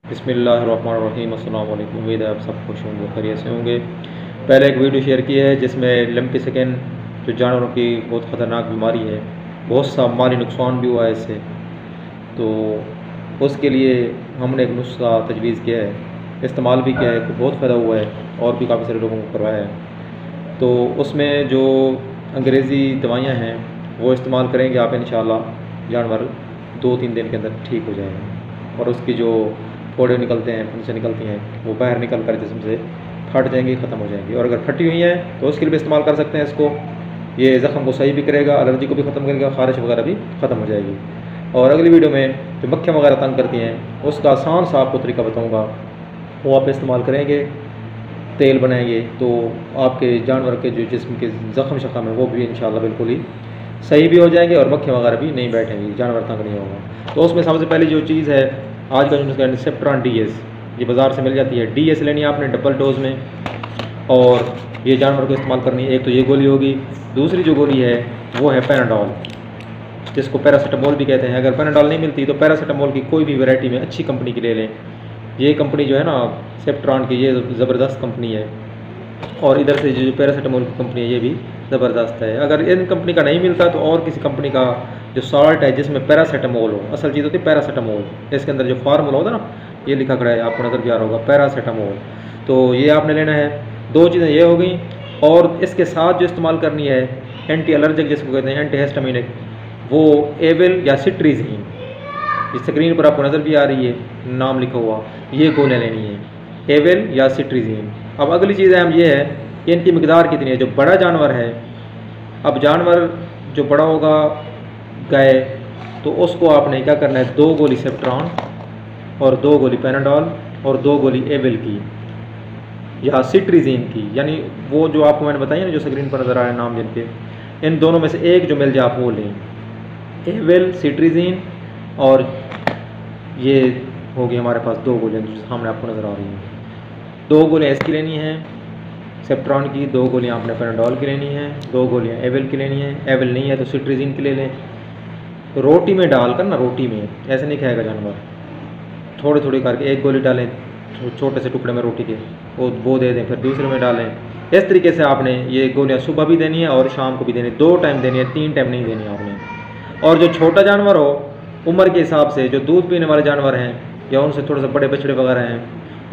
बिस्मिल्लाहिर्रहमानिर्रहीम। अस्सलाम वालेकुम। उम्मीद है आप सब खुश होंगे, खैरियत से होंगे। पहले एक वीडियो शेयर की है जिसमें लंपी स्किन जो जानवरों की बहुत ख़तरनाक बीमारी है, बहुत सा माली नुकसान भी हुआ है इससे। तो उसके लिए हमने एक नुस्खा तजवीज़ किया है, इस्तेमाल भी किया है, बहुत फ़ायदा हुआ है और भी काफ़ी सारे लोगों को करवाया है। तो उसमें जो अंग्रेज़ी दवाइयाँ हैं वो इस्तेमाल करेंगे आप, इंशाअल्लाह जानवर 2-3 दिन के अंदर ठीक हो जाएगा और उसकी जो फोड़े निकलते हैं, फुंसे निकलती हैं, वो बाहर निकल कर जिस्म से फट जाएंगी, ख़त्म हो जाएंगी। और अगर फटी हुई हैं तो उसके लिए भी इस्तेमाल कर सकते हैं इसको। ये ज़ख़म को सही भी करेगा, एलर्जी को भी ख़त्म करेगा, ख़ारिश वगैरह भी ख़त्म हो जाएगी। और अगली वीडियो में जो मक्खियाँ वगैरह तंग करती हैं उसका आसान सा आपको तरीका बताऊँगा, वो आप इस्तेमाल करेंगे, तेल बनाएंगे तो आपके जानवर के जो जिस्म के ज़ख़म शख़म है वो भी इंशाअल्लाह बिल्कुल ही सही भी हो जाएंगे और मक्खियाँ वगैरह भी नहीं बैठेंगी, जानवर तंग नहीं होगा। तो उसमें सबसे पहले जो चीज़ है आज का जो नुस्खा है सेप्ट्रॉन DS, ये बाज़ार से मिल जाती है। DS लेनी है आपने डबल डोज में और ये जानवर को इस्तेमाल करनी है। एक तो ये गोली होगी, दूसरी जो गोली है वो है पैराडॉल, जिसको पैरासीटामोल भी कहते हैं। अगर पैराडॉल नहीं मिलती तो पैरासीटामोल की कोई भी वैरायटी में अच्छी कंपनी की ले लें। ये कंपनी जो है ना सेप्ट्रॉन की, ये ज़बरदस्त कंपनी है। और इधर से जो पैरासीटामोल की कंपनी है ये भी ज़बरदस्त है। अगर इन कंपनी का नहीं मिलता तो और किसी कंपनी का जो सॉल्ट है जिसमें पैरासीटामोल हो, असल चीज़ होती है पैरासीटामोल, इसके अंदर जो फार्मूला होता है ना, ये लिखा खड़ा है, आपको नज़र भी आ रहा होगा पैरासीटामोल। तो ये आपने लेना है। दो चीज़ें ये हो गई। और इसके साथ जो इस्तेमाल करनी है एंटी एलर्जिक जिसको कहते हैं, एंटी हिस्टामिनिक, वो एविल या सिट्रीज़िन, इस स्क्रीन पर आपको नज़र भी आ रही है, नाम लिखा हुआ, ये गोलियाँ लेनी है, एविल या सिट्रीज़िन। अब अगली चीज़ है हम ये है कि इनकी मिकदार कितनी है। जो बड़ा जानवर है, अब जानवर जो बड़ा होगा गाय, तो उसको आपने क्या करना है, 2 गोली सेप्ट्रॉन और 2 गोली पैनाडॉल और 2 गोली एविल की या सिट्रीज़िन की, यानी वो जो आपको मैंने बताई ना जो स्क्रीन पर नज़र आ रहा है नाम जिनके, इन दोनों में से एक जो मिल जाए आप वो लें, एविल, सिट्रीज़िन। और ये होगी हमारे पास 2 गोलियाँ जो सामने आपको नज़र आ रही हैं। 2 गोलियाँ इसकी लेनी है सेप्ट्रॉन की, 2 गोलियाँ आपने पैनाडॉल की लेनी है, 2 गोलियाँ एविल की लेनी है। एविल नहीं है तो सिट्रीज़िन की ले लें। रोटी में डालकर ना, रोटी में ऐसे नहीं खाएगा जानवर, थोड़ी थोड़ी करके एक गोली डालें छोटे से टुकड़े में रोटी के, वो दे दें, फिर दूसरे में डालें। इस तरीके से आपने ये गोलियाँ सुबह भी देनी है और शाम को भी देनी है, 2 टाइम देनी है, 3 टाइम नहीं देनी है आपने। और जो छोटा जानवर हो उम्र के हिसाब से, जो दूध पीने वाले जानवर हैं या उनसे थोड़े से बड़े बछड़े वगैरह हैं,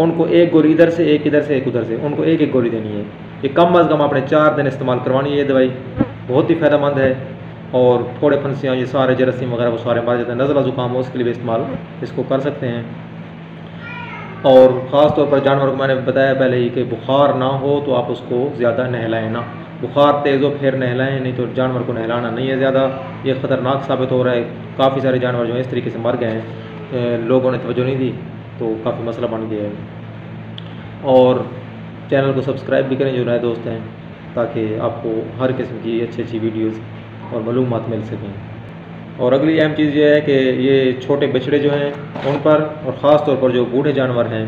उनको एक गोली इधर से, एक इधर से, एक उधर से, उनको एक एक गोली देनी है। ये कम अज़ कम आपने 4 दिन इस्तेमाल करवानी है। ये दवाई बहुत ही फ़ायदेमंद है और थोड़े फंसियाँ, ये सारे जरासीम वगैरह वो सारे मर जाते हैं। नज़ला ज़ुकाम हो उसके लिए भी इस्तेमाल इसको कर सकते हैं। और ख़ास तौर पर जानवर को मैंने बताया पहले ही कि बुखार ना हो तो आप उसको ज़्यादा नहलाएं ना, बुखार तेज़ हो फिर नहलाएं, नहीं तो जानवर को नहलाना नहीं है ज़्यादा, ये ख़तरनाक साबित हो रहा है। काफ़ी सारे जानवर जो हैं इस तरीके से मर गए हैं, लोगों ने तवज्जो नहीं दी तो काफ़ी मसला बन गया है। और चैनल को सब्सक्राइब भी करें जो नए दोस्त हैं, ताकि आपको हर किस्म की अच्छी अच्छी वीडियोज़ और मालूमात मिल सकें। और अगली अहम चीज़ ये है कि ये छोटे बछड़े जो हैं उन पर, और ख़ास तौर पर जो बूढ़े जानवर हैं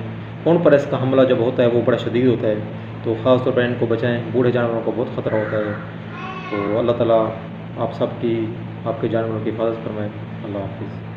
उन पर इसका हमला जब होता है वो बड़ा शदीद होता है, तो ख़ास तौर पर इनको बचाएं। बूढ़े जानवरों को बहुत ख़तरा होता है। तो अल्लाह ताला आप सब की, आपके जानवरों की हिफाजत फरमाएं। अल्लाह हाफ़िज़।